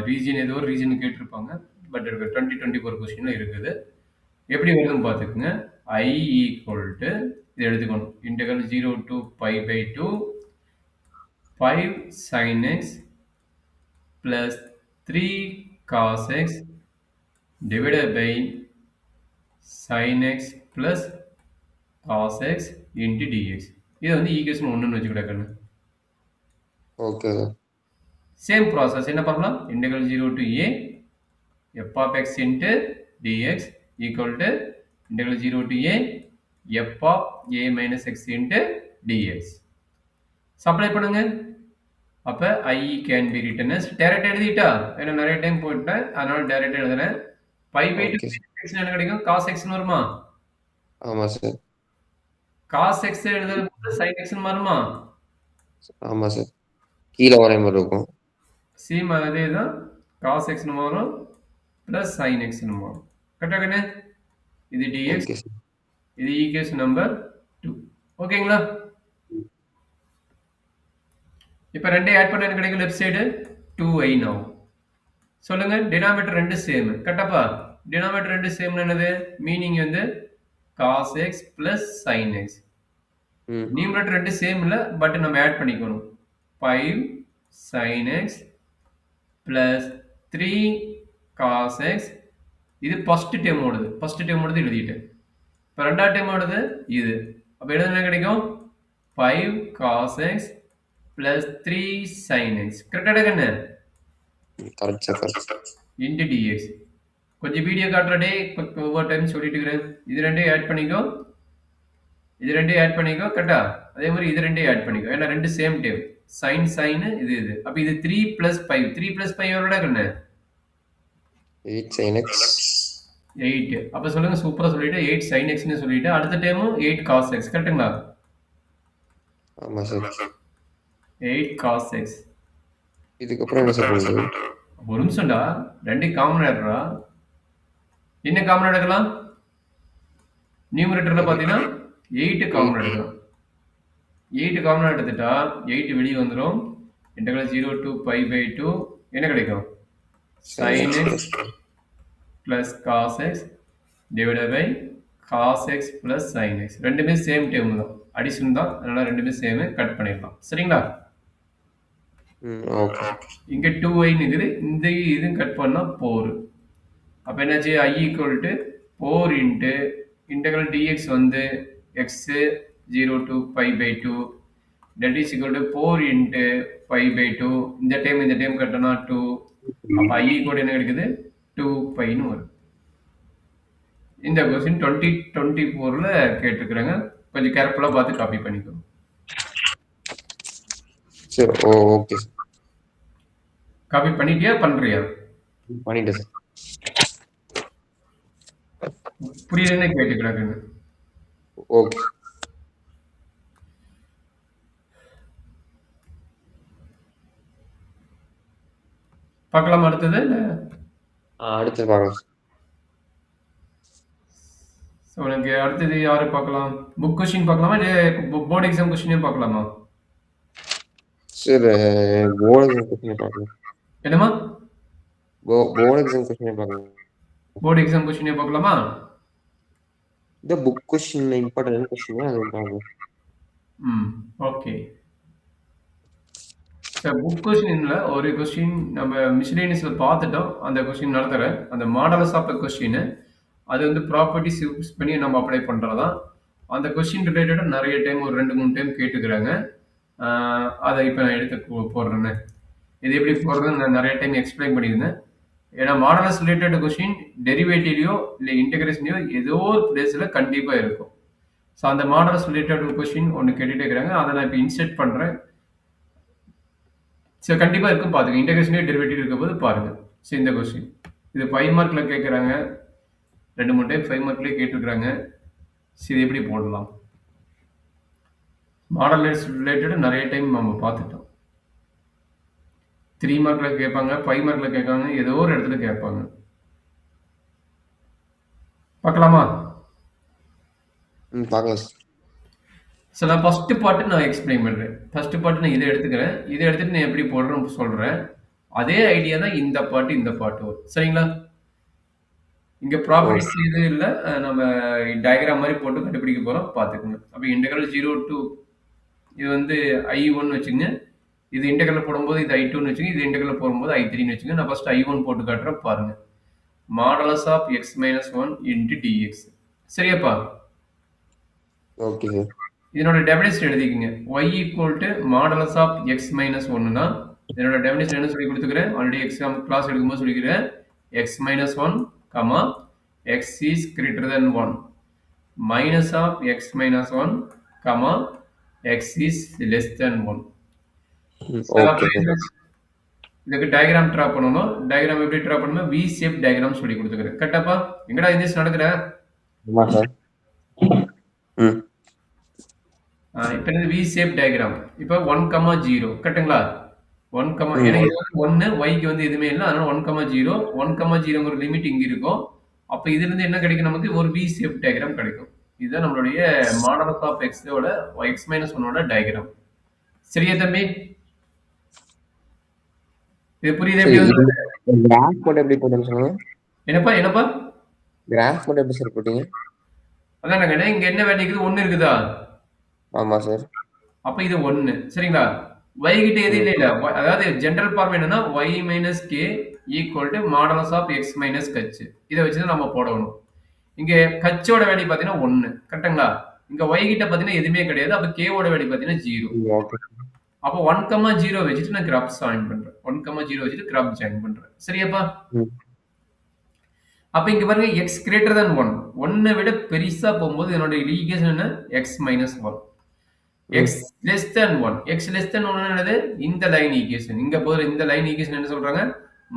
Region ஏதோ ஒரு region கேட்டிருப்பாங்க. பட் 2024 கொஸ்டின்ல இருக்குது. எப்படி வருதுன்னு பார்த்துக்கங்க. I ஈக்குவல் டு இத எடுத்துக்கணும். Integral 0 to pi pi 2 5 sin x plus 3 cos x divided by sin x plus cos x into dx. இது வந்து ஈக்குவேஷன் 1ன்னு வச்சுக்கிட்டா கண்ணு. ஓகே. சேம் ப்ராசஸ் என்ன பண்ணலாம்? Integral 0 to a f of x into dx equal to integral 0 to a f of a minus x into dx. Supply பண்ணுங்க. அப்ப I can be written as direct எழுதிட்டா ஏன்னா நிறைய time போட்டேன் அதனால direct எழுதுறேன். பை பை 2 x என்ன கிடைக்கும்? cos x ன்னு வருமா? ஆமா சார். cos x எழுதுறது sin x ன்னு வருமா? ஆமா சார். கீழ வர மாதிரி இருக்கும். சேம் அதே தான் cos x ன்னு வரும் பிளஸ் sin x ன்னு வரும். கரெக்டா கண்ணு? இது dx. Okay sir. இது ஈக்குவேஷன் நம்பர் 2. ஓகேங்களா? இப்போ ரெண்டே ஆட் பண்ண எனக்கு கிடைக்கும் லெஃப்ட் சைடு 2i now. சொல்லுங்க டினாமினேட்டர் ரெண்டு சேம். கரெக்டாப்பா? டினாமினேட்டர் ரெண்டு சேம் என்னது? மீனிங் வந்து cos x plus sin x. Numerator ரெண்டு சேம் இல்ல பட் நம்ம ஆட் பண்ணிக்கணும். 5 sin x plus 3 cos x. இது ஃபர்ஸ்ட் டேர்ம் ஓடுது. ஃபர்ஸ்ட் டேர்ம் ஓடுது எழுதிட்டேன். இப்போ ரெண்டாவது டேர்ம் ஓடுது இது. அப்ப எழுதுனா கிடைக்கும் 5 cos x plus 3 sin x. கரெக்டா கண்ணு? Correct sir. into dx. கொஞ்சம் வீடியோ காட்டுறடே ஒவ்வொரு டைம் சொல்லிட்டு இருக்கிறேன். இது ரெண்டையும் ஆட் பண்ணிக்கோ. இது ரெண்டையும் ஆட் பண்ணிக்கோ. கரெக்டா? அதே மாதிரி இது ரெண்டையும் ஆட் பண்ணிக்கோ. ஏன்னா ரெண்டு சேம் டேர்ம். sin sin இது இது. அப்ப இது 3 plus 5. 3 plus 5 எவ்வளோடா கண்ணு? 8 sin x. 8. அப்ப சொல்லுங்க சூப்பரா சொல்லிட்டு 8 sin x ன்னு சொல்லிட்டு அடுத்த டைமும் 8 cos x. கரெக்ட்டுங்களா? ஆமா சார். 8 cos x. இதுக்கு அப்புறம் என்ன சார் பண்றது? ஒரு நிமிஷம்டா. ரெண்டையும் காமன் எடுறா. என்ன காமன் எடுக்கலாம்? நியூமரேட்டர்ல பாத்தீங்கன்னா 8 காமன் எடுக்கலாம். 8 காமன் எடுத்துட்டா 8 வெளியே வந்துரும். இன்டெக்ரல் 0 to pi by 2 என்ன கிடைக்கும்? sin x plus cos x divided by cos x plus sin x. ரெண்டுமே சேம் டேர்ம் தான். அடிஷன் தான். அதனால ரெண்டுமே சேம். கட் பண்ணிடலாம். சரிங்களா? ஓகே. இங்க 2i இருக்குது. இந்த இதுவும் கட் பண்ணா 4. அப்ப என்னாச்சு? I equal to 4 into integral dx வந்து x 0 to pi by 2 that is equal to 4 into pi by 2. இந்த டைம் கட்டனா 2. அப்ப I equal to என்ன கிடைக்குது? 2 pi ன்னு வரும். இந்த क्वेश्चन 2024ல கேட்டிருக்காங்க. கொஞ்சம் கேர்ஃபுல்லா பார்த்து காப்பி பண்ணிக்கோ. சரி ஓகே சார். காப்பி பண்ணிட்டியா பண்றியா? பண்ணிட்டேன் சார். புரியலன்னு கேட்டுக்கிறாங்க. ஓகே. பார்க்கலாம் அடுத்தது இல்ல அடுத்து பார்க்கலாம். ஸோ உனக்கு அடுத்தது யாரு பார்க்கலாம்? புக் கொஸ்டின் பார்க்கலாமா இல்லை போர்டு எக்ஸாம் கொஸ்டினே பார்க்கலாமா? சார் போர்டு எக்ஸாம் கொஸ்டினே பார்க்கலாம். என்னமா? போர்டு எக்ஸாம் கொஸ்டினே பார்க்கலாம். போர்டு எக்ஸாம் கொஸ்டினே பார்க்கலாமா? இந்த புக் கொஸ்டின் இம்பார்ட்டன்ட் கொஸ்டின் அது பார்க்கலாம். ஓகே. சார் புக் கொஸ்டின்ல ஒரு கொஸ்டின் நம்ம மிஸ்லேனியஸ்ல பார்த்துட்டோம். அந்த கொஸ்டின் நடத்துகிறேன். அந்த மாடல்ஸ் ஆஃப் கொஸ்டின் அது வந்து ப்ராப்பர்ட்டிஸ் யூஸ் பண்ணி நம்ம அப்ளை பண்ணுறதான். அந்த கொஸ்டின் ரிலேட்டடாக நிறைய டைம் ஒரு 2-3 டைம் கேட்டுக்கிறாங்க. அதை இப்போ நான் எடுத்து போடுறேன்னு. இது எப்படி போடுறதுன்னு நான் நிறைய டைம் எக்ஸ்பிளைன் பண்ணியிருந்தேன். ஏன்னா மாடல்ஸ் ரிலேட்டட் கொஸ்டின் டெரிவேட்டிவ்லையோ இல்லை இன்டெகிரேஷன்லையோ ஏதோ ஒரு பிளேஸில் கண்டிப்பாக இருக்கும். ஸோ அந்த மாடல்ஸ் ரிலேட்டட் கொஸ்டின் ஒன்று கேட்டுகிட்டே இருக்கிறாங்க. அதை நான் இப்போ இன்செர்ட் பண்ணுறேன். ஸோ கண்டிப்பாக இருக்கும் பார்த்துங்க. இன்டெகிரேஷனே டெரிவேட்டிவ் இருக்கும் போது பாருங்கள். ஸோ இந்த கொஸ்டின் இது 5 மார்க்கில் கேட்குறாங்க. 2-3 டைம் 5 மார்க்லேயே கேட்டுருக்குறாங்க. ஸோ இது எப்படி போடலாம்? மாடல் ரிலேட்டட் நிறைய டைம் நம்ம பார்த்துட்டோம். 3 மார்க்கில் கேட்பாங்க, 5 மார்க்கில் கேட்பாங்க, ஏதோ ஒரு இடத்துல கேட்பாங்க. பார்க்கலாமா? பார்க்கலாம் சார். ஸோ நான் ஃபர்ஸ்ட் பார்ட் நான் எக்ஸ்பிளைன் பண்றேன். ஃபர்ஸ்ட் பார்ட் நான் இத எடுத்துக்கிறேன். இத எடுத்துட்டு நான் எப்படி போடுறேன்னு சொல்றேன். அதே ஐடியா தான் இந்த பார்ட் வரும். சரிங்களா? இங்க ப்ராப்பர்ட்டீஸ் ஓகே. எதுவும் இல்ல. நம்ம டயகிராம் மாரி போட்டு கண்டுபிடிக்க போறோம். பார்த்துக்கங்க. அப்ப இன்டெக்ரல் 0 டூ இது வந்து I1 வச்சுக்கங்க. இது இன்டெக்ரல்ல போடும்போது இது I2ன்னு வச்சுக்கங்க. இது இன்டெக்ரல்ல போடும்போது I3ன்னு வச்சுக்கங்க. நான் ஃபர்ஸ்ட் I1 போட்டு காட்டுறேன் பாருங்க. Modulus of x minus 1 into dx. சரியாப்பா? Okay sir. இதனோட டெஃபினிஷன் எழுதிக்கங்க. y equal to modulus of x minus 1னா இதனோட டெஃபினிஷன் என்ன சொல்லி கொடுத்துக்கிறேன்? ஆல்ரெடி எக்ஸாம் கிளாஸ் எடுக்கும்போது சொல்லிக்கிறேன். x minus 1, comma x is greater than 1. Minus of x minus 1, comma x is less than 1. Okay sir. இதுக்கு டயகிராம் டிரா பண்ணணும். Diagram எப்படி டிரா பண்ணணும்? வி ஷேப் டயகிராம் சொல்லி கொடுத்துக்கிறேன். கரெக்டாப்பா? எங்கடா இது நடக்குற? ஆமா சார். ம். இப்போ இது வி ஷேப் டயகிராம். இப்போ 1, 0 கரெக்ட்டுங்களா? 1, ம். ஏன்னா இது வந்து 1, yக்கு வந்து எதுவுமே இல்லை. அதனால 1, 0. 1, 0ங்கிற லிமிட் இங்க இருக்கும். அப்ப இதுல இருந்து என்ன கிடைக்கும் நமக்கு? ஒரு வி ஷேப் டயகிராம் கிடைக்கும். இதுதான் நம்மளுடைய மாடலஸ் ஆஃப் எக்ஸோட x மைனஸ் 1ஓட டயகிராம். சரியா தம்பி? இது புரியுது சரி, எப்படி வந்து? இது கிராஃப் மட்டும் எப்படி போட்டேன்னு சொல்லுங்க. என்னப்பா என்னப்பா? கிராஃப் மட்டும் எப்படி சார் போட்டீங்க? அதான் நாங்க இங்க என்ன வேல்யூ இருக்குது? 1 இருக்குதா? ஆமா சார். அப்ப இது 1 சரிங்களா? y கிட்ட எது ம். இல்ல அதாவது ஜெனரல் ஃபார்ம் என்னன்னா y minus k equal to modulus of x minus கச். இதை வச்சு தான் நம்ம போடணும். இங்க கச்சோட வேல்யூ பாத்தீங்கன்னா 1 கரெக்ட்டுங்களா? இங்க y கிட்ட பாத்தீங்கன்னா எதுவுமே கிடையாது. அப்ப k ஓட வேல்யூ பாத்தீங்கன்னா 0. ஓகே. அப்போ 1, 0 வச்சுட்டு நான் கிராப் ஜாயின் பண்றேன். 1, 0 வச்சுட்டு கிராப் ஜாயின் பண்றேன். சரியாப்பா? ம். அப்ப இங்க பாருங்க x கிரேட்டர் than 1. 1 விட பெருசா போகும்போது என்னோட ஈக்குவேஷன் என்ன? x minus 1. x less than 1. x less than 1 என்னது? இந்த லைன் ஈக்குவேஷன். இங்க போற இந்த லைன் ஈக்குவேஷன் என்ன சொல்றாங்க?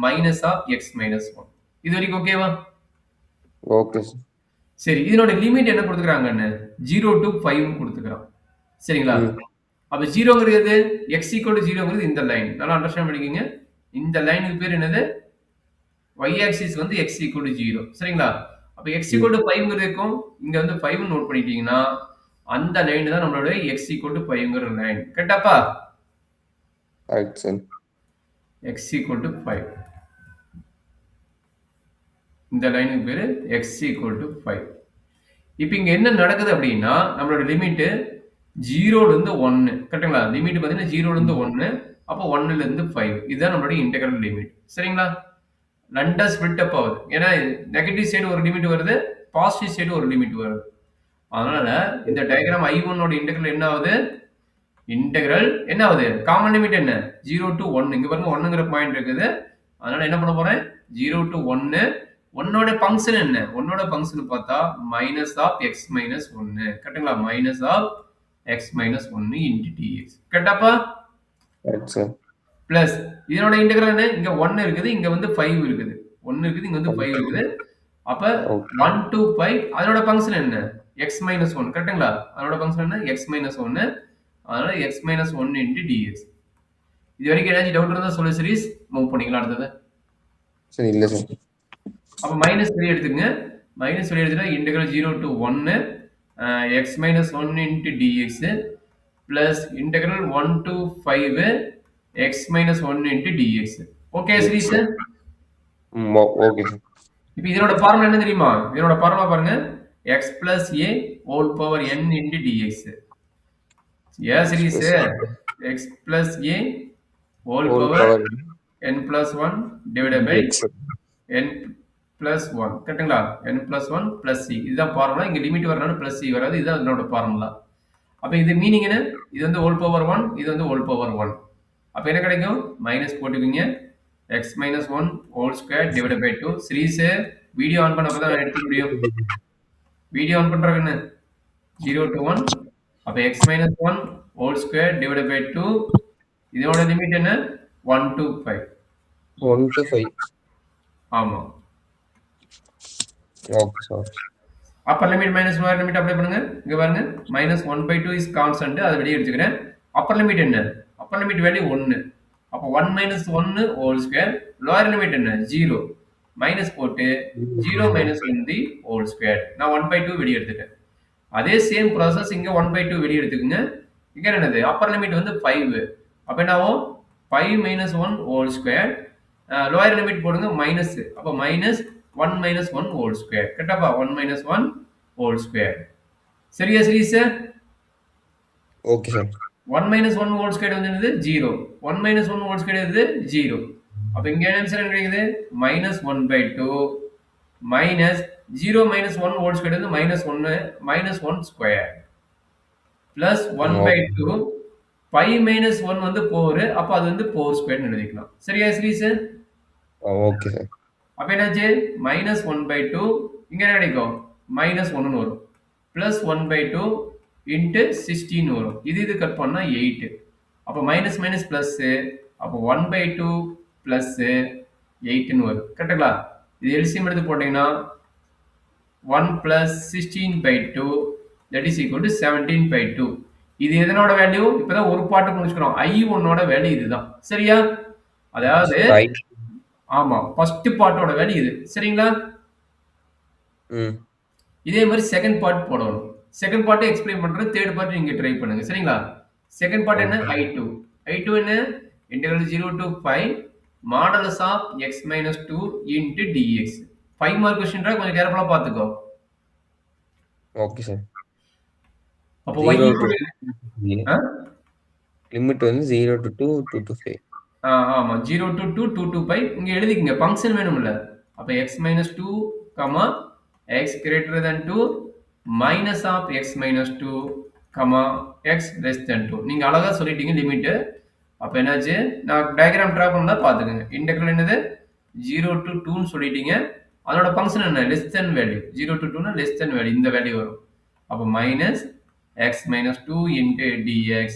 Minus of x minus 1. இது வரைக்கும் ஓகேவா? Okay sir. சரி, இதனோட லிமிட் என்ன கொடுத்துக்கிறாங்கன்னு? 0 to 5 கொடுத்துக்கிறான். சரிங்களா? ம். அப்ப 0ங்கிறது x equal to 0ங்கிறது இந்த லைன். நல்லா அண்டர்ஸ்டாண்ட் பண்ணிக்கங்க. இந்த லைனுக்கு பேர் என்னது? y axis வந்து x equal to 0. சரிங்களா? அப்ப x equal to 5ங்கிறது இருக்கும். இங்க வந்து 5 நோட் பண்ணிட்டீங்கன்னா அந்த லைன் தான் நம்மளோட x equal to 5ங்கிற லைன். கரெக்டாப்பா? Correct sir. x equal to 5. இந்த லைனுக்கு பேரு x equal to 5. இப்ப இங்க என்ன நடக்குது அப்படின்னா நம்மளோட லிமிட் 0ல இருந்து 1 கரெக்ட்டுங்களா? லிமிட் பாத்தீங்கன்னா 0ல இருந்து 1 அப்ப 1ல இருந்து 5 இதுதான் நம்மளுடைய இன்டெகிரல் லிமிட். சரிங்களா? ரெண்டா ஸ்ப்ளிட் அப் ஆகுது. ஏன்னா நெகட்டிவ் சைடு ஒரு லிமிட் வருது, பாசிட்டிவ் சைடு ஒரு லிமிட் வருது. அதனால இந்த டயகிராம் I1 ஓட இன்டெகிரல் என்ன ஆகுது? இன்டெகிரல் என்ன ஆகுது? காமன் லிமிட் என்ன? 0 to 1. இங்க பாருங்க 1ங்கிற பாயிண்ட் இருக்குது. அதனால என்ன பண்ண போறேன்? 0 to 1. 1ஓட ஃபங்க்ஷன் என்ன? 1ஓட ஃபங்க்ஷன் பார்த்தா மைனஸ் ஆஃப் x மைனஸ் 1. கரெக்ட்டுங்களா? Minus of x minus 1 into dx. கரெக்டாப்பா? Correct sir. பிளஸ் இதனோட இன்டெகிரல் என்ன? இங்க 1 இருக்குது, இங்க வந்து 5 இருக்குது. 1 இருக்குது, இங்க வந்து 5 இருக்குது. அப்ப ஓகே. 1 to 5 அதனோட ஃபங்க்ஷன் என்ன? x மைனஸ் 1 கரெக்ட்டுங்களா? அதனோட ஃபங்க்ஷன் என்ன? x minus 1. அதனால x மைனஸ் 1 இன்டு dx. இது வரைக்கும் ஏதாச்சும் டவுட் இருந்தா சொல்லு சீரிஸ். மூவ் பண்ணிக்கலாம் அடுத்தது. சரி, இல்ல சார். அப்ப மைனஸ் வெளியே எடுத்துக்கங்க. மைனஸ் வெளியே எடுத்துட்டா integral 0 to 1 x minus 1 into dx plus integral 1 to 5 x minus 1 into dx. Okay சீரிஸ்? ம். Okay sir. இப்போ இதனோட ஃபார்முலா என்ன தெரியுமா? இதனோட ஃபார்முலா பாருங்க. x plus a whole power n into dx. ஏன் series? x plus a whole power n plus 1 divided by n plus 1. கரெக்ட்டுங்களா? n plus 1 plus c. இதுதான் ஃபார்முலா. இங்க லிமிட் வரனால plus c வராது. இதுதான் இதனோட ஃபார்முலா. அப்ப இது மீனிங் என்ன? இது வந்து whole power 1, இது வந்து whole power 1. அப்ப என்ன கிடைக்கும்? மைனஸ் போட்டுக்கீங்க. x minus 1 whole square divided by 2. சீரிஸ் வீடியோ ஆன் பண்ண அப்பதான் எடுக்க முடியும். வீடியோ ஆன் பண்றாங்கன்னு 0 to 1 அப்ப x minus 1 whole square divided by 2 இதோட லிமிட் என்ன? 1 to 5. 1 to 5. ஆமா. Okay sir. Appar limit minus lower limit apply பண்ணுங்க. இங்க பாருங்க -1/2 இஸ் கான்ஸ்டன்ட். அதை வெளியே எடுத்துக்கிறேன். அப்பர் லிமிட் என்ன? Upper limit value 1. அப்போ 1 minus 1 whole square. Lower limit என்ன? 0. மைனஸ் போட்டு 0 minus 1 the whole square. நான் 1/2 வெளியே எடுத்துட்டேன். அதே சேம் ப்ராசஸ் இங்க 1/2 வெளியே எடுத்துக்கோங்க. இங்க என்னது அப்பர் லிமிட் வந்து 5. அப்ப என்ன ஆகும் 5 minus 1 whole square. Lower limit போடுங்க மைனஸ். அப்ப மைனஸ் 1 மைனஸ் 1 ஹோல் ஸ்கொயர். கரெக்டாப்பா 1 மைனஸ் 1 ஹோல் ஸ்கொயர். சரியா சீரிஸ்? Okay sir. 1 minus 1 whole square வந்து என்னது 0. 1 மைனஸ் 1 ஹோல் ஸ்கொயர் வந்து 0. அப்ப இங்க ஆன்சர் என்ன கிடைக்குது minus 1/2 minus 0 minus 1 whole square வந்து minus 1 minus 1 square plus 1/2 5 minus 1 வந்து 4. அப்ப அது வந்து 4 ஸ்கொயர் எழுதிக்கலாம். சரியா சீரிஸ்? Okay sir. அப்ப என்னாச்சு மைனஸ் 1/2 இங்க என்ன கிடைக்கும் மைனஸ் 1 வரும் பிளஸ் 1/2 இன்ட்டு 16 வரும். இது கட் பண்ணா 8. அப்ப மைனஸ் மைனஸ் பிளஸ் அப்போ 1/2 பிளஸ் 8ன்னு வரும். கரெக்டுங்களா? இது எல்சிஎம் எடுத்து போட்டீங்கன்னா 1 plus 16/2 that is equal to 17/2. இது எதனோட வேல்யூ? இப்பதான் ஒரு பாட்டு முடிச்சுக்கிறோம். I1ஓட வேல்யூ இதுதான். சரியா? அதாவது ஆமா ஃபர்ஸ்ட் பார்ட்டோட வேல்யூ இது. சரிங்களா? இதே மாதிரி செகண்ட் பார்ட் போடணும். செகண்ட் பார்ட் எக்ஸ்பிளைன் பண்றேன். தேர்ட் பார்ட் நீங்க ட்ரை பண்ணுங்க. சரிங்களா? செகண்ட் பார்ட் என்ன I2. I2 என்ன இன்டெகிரல் 0 to 5 modulus of x minus 2 into dx. 5 mark கொஸ்டின்ரா கொஞ்சம் கேர்ஃபுல்லா பாத்துக்கோ. Okay sir. அப்போ y லிமிட் வந்து 0 to 2 2 to 5. ஆமா 0 to 2 2 to 5 இங்க எழுதிக்கங்க. ஃபங்க்ஷன் வேணும்ல. அப்ப x minus 2, x greater than 2 minus of x minus 2, x less than 2. நீங்க அழகா சொல்லிட்டீங்க லிமிட். அப்ப என்னாச்சு நான் டயகிராம் டிரா பண்ணா பாத்துக்கங்க. இன்டெகிரல் என்னது 0 to 2 ன்னு சொல்லிட்டீங்க. அதோட ஃபங்க்ஷன் என்ன less than வேல்யூ. 0 to 2 னா less than வேல்யூ இந்த வேல்யூ வரும். அப்ப minus x minus 2 into dx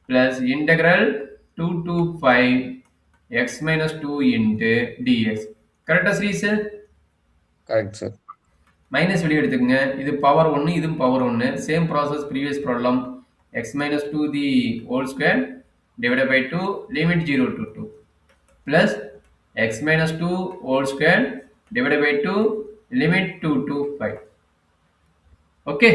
plus integral 2 to 5 x minus 2 into dx. கரெக்டா சீரிஸ்? Correct sir. மைனஸ் வெளியே எடுத்துக்கங்க. இது பவர் 1 இதுவும் power 1. Same process previous problem. x minus 2 the whole square divided by 2 limit 0 to 2 plus x minus 2 whole square divided by 2 limit 2 to 5. Okay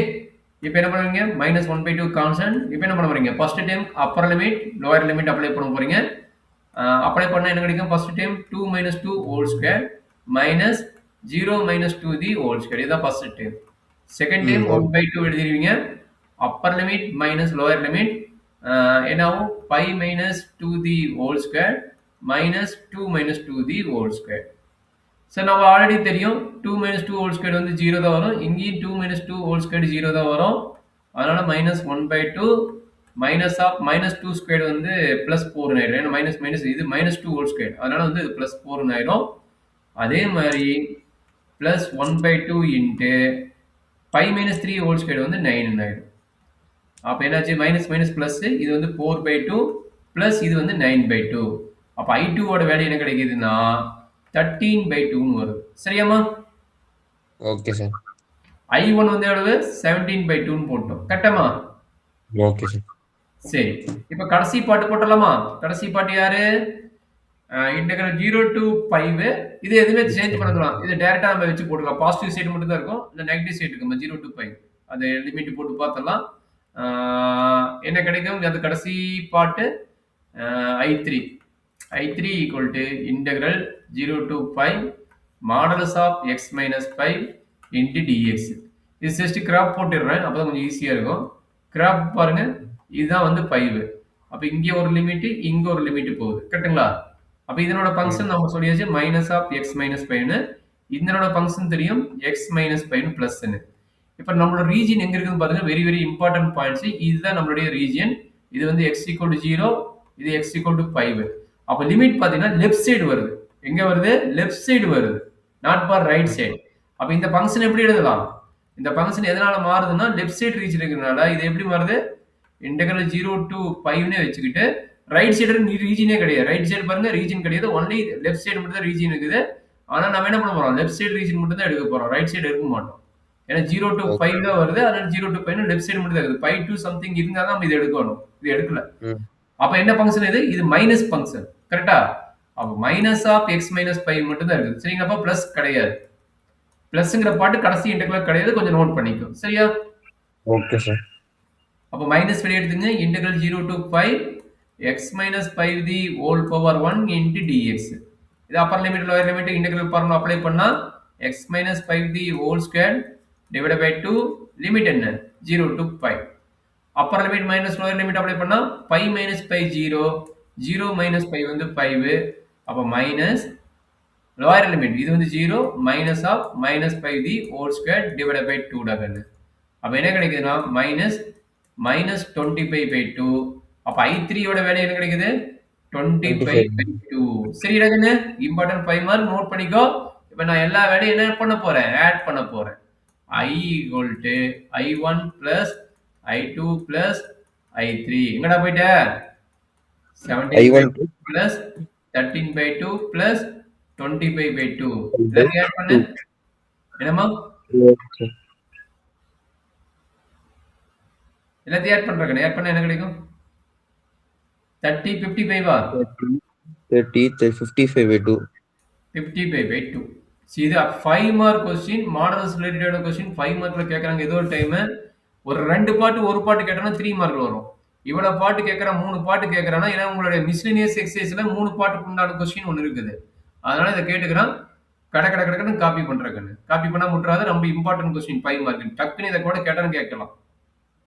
இப்போ என்ன பண்ணுவீங்க minus 1/2 constant. இப்போ என்ன பண்ண போறீங்க first time upper limit lower limit apply பண்ண போறீங்க. Apply பண்ணா என்ன கிடைக்கும் first time 2 minus 2 whole square minus 0 minus 2 the whole square. இதுதான் ஃபர்ஸ்ட் டைம். செகண்ட் டைம் 1/2 எழுதிடுவீங்க. Upper limit minus lower limit என்ன ஆகும் 5 minus 2 the whole square minus 2 minus 2 the whole square. Sir நம்ம ஆல்ரெடி தெரியும் 2 minus 2 whole square வந்து 0 தான் வரும். இங்கேயும் 2 minus 2 whole square 0 தான் வரும். அதனால minus 1/2 minus of minus 2 square வந்து பிளஸ் 4 ஆயிடும். ஏன்னா மைனஸ் மைனஸ் இது மைனஸ் 2 ஹோல் ஸ்கொயர். அதனால வந்து இது பிளஸ் 4 ஆயிடும். அதே மாதிரி plus 1/2 into 5 minus 3 whole square வந்து 9 ஆயிடும். அப்போ என்னாச்சு மைனஸ் மைனஸ் பிளஸ் இது வந்து 4/2 பிளஸ் இது வந்து 9/2. அப்போ I2ஓட வேல்யூ என்ன கிடைக்குதுன்னா 13/2ன்னு வருது. சரியாமா? Okay sir. I1 வந்து எவ்வளவு 17/2ன்னு போட்டோம். கரெக்டாமா? Okay sir. சரி இப்போ கடைசி பாட்டு போட்டலாமா? கடைசி பாட்டு யாரு இன்டெகிரல் 0 to 5. இது எதுவுமே சேஞ்ச் பண்ணலாம். இது டைரக்டா நம்ம வச்சு போட்டுக்கலாம். பாசிட்டிவ் சைடு மட்டும் தான் இருக்கும். இல்ல நெகட்டிவ் சைடு இருக்கும் 0 to 5. அது லிமிட் போட்டு பார்த்தலாம். என்ன கிடைக்கும் அது கடைசி பாட்டு I3 equal to integral 0 to 5 modulus of x minus 5 into dx. இது ஜஸ்ட் கிராப் போட்டுடுறேன் அப்பதான் கொஞ்சம் ஈஸியா இருக்கும். கிராப் பாருங்க இதுதான் வந்து 5. அப்ப இங்க ஒரு லிமிட் இங்க ஒரு லிமிட் போகுது. கரெக்ட்டுங்களா? அப்ப இதனோட ஃபங்க்ஷன் நம்ம சொல்லியாச்சு மைனஸ் ஆஃப் x minus 5ன்னு. இதனோட ஃபங்க்ஷன் தெரியும் x minus 5 பிளஸ்ன்னு. இப்ப நம்மளோட ரீஜன் எங்க இருக்குன்னு பாருங்க. Very very important points. இதுதான் நம்மளுடைய ரீஜன். இது வந்து x equal to 0 இது x equal to 5. அப்ப லிமிட் பாத்தீங்கன்னா லெஃப்ட் சைடு வருது. எங்க வருது? லெஃப்ட் சைடு வருது. Not for right side. அப்ப இந்த ஃபங்க்ஷன் எப்படி எழுதலாம்? இந்த ஃபங்க்ஷன் எதனால மாறுதுன்னா லெஃப்ட் சைடு ரீஜன் இருக்கிறதுனால இது எப்படி மாறுது? இன்டெகிரல் 0 to 5னே வச்சுக்கிட்டு ரைட் சைடு ரீஜனே கிடையாது. ரைட் சைடு பாருங்க ரீஜன் கிடையாது. ஒன்லி லெஃப்ட் சைடு மட்டும் தான் ரீஜன் இருக்குது. ஆனா நம்ம என்ன பண்ண போறோம்? லெஃப்ட் சைடு ரீஜன் மட்டும் தான் எடுக்க போறோம். ரைட் சைடு எடுக்க மாட்டோம். ஏன்னா 0 to 5 தான் வருது. அதனால 0 to 5 லெஃப்ட் சைடு மட்டும் தான் இருக்குது. 5 to something இருந்தா தான் நம்ம இது எடுக்கணும். இது எடுக்கல. அப்ப என்ன ஃபங்க்ஷன் இது? இது மைனஸ் ஃபங்க்ஷன். கரெக்ட்டா? அப்ப மைனஸ் ஆஃப் x minus 5 மட்டும் தான் இருக்குது. சரிங்களா? பிளஸ் கிடையாது. பிளஸ்ங்கற பாட்டு கடைசி இன்டெகிரல் கிடையாது. கொஞ்சம் நோட் பண்ணிக்கோ. சரியா? Okay sir. அப்போ மைனஸ் வெளியே எடுத்துங்க. Integral 0 to 5 x minus 5 the whole power 1 into dx. இது upper limit lower limit integral formula apply பண்ணா x minus 5 the whole square divided by 2 limit என்ன 0 to 5. Appar limit minus lower limit apply பண்ணா 5 minus 5 0 0 minus 5 வந்து 5 அப்போ minus lower limit இது வந்து 0 minus of minus 5 the whole square divided by 2 டகன்னு. அப்போ என்ன கிடைக்குதுன்னா மைனஸ் மைனஸ் 25 பை 2. அப்போ I3 யோட வேல்யூ என்ன கிடைக்குது 25 பை 2. சரி டகன்னு இம்பார்ட்டன்ட் 5 மார்க் நோட் பண்ணிக்கோ. இப்போ நான் எல்லா வேலையும் என்ன பண்ண போறேன் ஆட் பண்ண போறேன். I equal to I1 plus I2 plus I3 எங்கடா போயிட்ட 17 by 2 plus 13 by 2 plus 25 by 2 எல்லாத்தையும் ஆட் பண்ணு என்னமா எல்லாத்தையும் ஆட் பண்றேன் ஆட் பண்ண என்ன கிடைக்கும் 30 55 ஆ 30 55 by 2 55 by 2. See இது 5 மார்க் क्वेश्चन மாடல்ஸ் ரிலேட்டடான क्वेश्चन 5 மார்க்ல கேக்குறாங்க ஏதோ ஒரு டைம் ஒரு ரெண்டு பாட்டு ஒரு பாட்டு கேட்டனா 3 மார்க் வரும். இவ்வளவு பாட்டு கேக்குறா 3 பாட்டு கேக்குறானா ஏன்னா உங்களுடைய மிஸ்லினியஸ் எக்ஸர்சைஸ்ல 3 பாட்டுக்கு உண்டான क्वेश्चन ஒன்னு இருக்குது. அதனால இத கேட்டுக்கறான் கட கட கடன்னு காப்பி பண்றேன். காப்பி பண்ணா முட்றாத ரொம்ப இம்பார்ட்டன்ட் क्वेश्चन 5 மார்க். டக்குனு இத கூட கேட்டாலும் கேட்கலாம்.